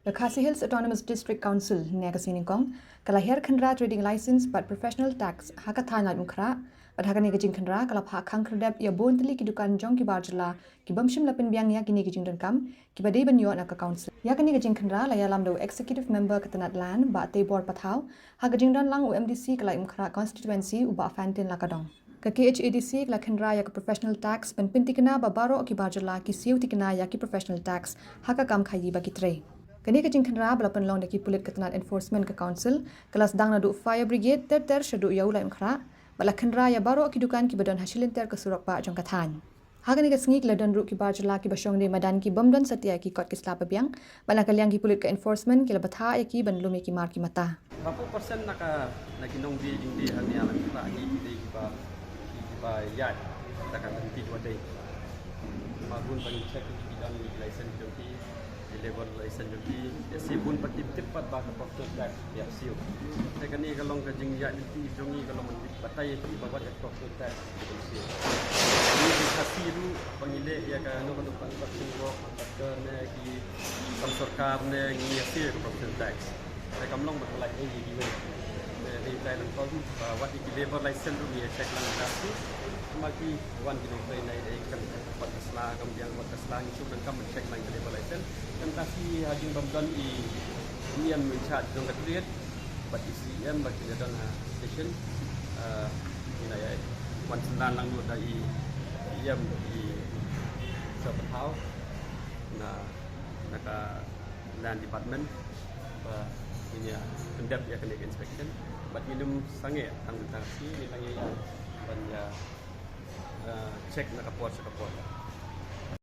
The Khasi Hills Autonomous District Council Nagasiningkong kalahir Khynra trading license but professional tax hakathan Laitumkhrah but hakani gajing Khynra kalapha khang khyrdep ya bontli ki dukan jong ki barjla ki bamshim lapin biang ya kini gajing dankam ki badai banyo na ka council ya kani gajing Khynra la ya lamdo executive member katanat lan ba te bor pathau ha gajing dan lang UMDC ka Laitumkhrah constituency uba fantin la kadong ka KHADC la Khynra ya ka professional tax pen pintikna ba baro ki barjla ki siu tikna ya ki professional tax haka kam khayi ba ki tre Kini kajing Khynra balapan long daki pulit ketenat enforcement ke council kelas dang nadu fire brigade ter syadu yau Laitumkhrah bala Khynra ya baro ki dukan ki badan hasilin ter ke surok ba jong kathan hagani ke sengik ladan ru ki barjala ki basyong de madan ki bamdan setia ki kot ki slapa biang bala kalyang ki pulit ke enforcement ki labatha ya ki banlumi ki mar ki mata berapa persen nak nong di indi hani Laitumkhrah di ba ya takkan nanti dua day magun bagi check di dalam license joki level license joki ya sibun pati tepat ba professional tax ya siu sekani kalau kajing ya di jongi kalau menti batai ki babat professional tax siu ini hasilu pangile ya kan no kan patungro patane ki sarkar ne ngi siu professional tax saya kamlong berlai ini di di Thailand kau wat di level license tu dia check lang kasi maki wan kilo play nai kan pat sla kemudian wat sla itu dan kam check lang level license kan kasi hajing bamdan ian menchat dong create bat ICM bagi dan station ini ya wan selan lang lu dari iam di Sabtau naka land department ini khynrep ya kena inspection but minum sange tanggung tangsi ni tangi ban ya check nak report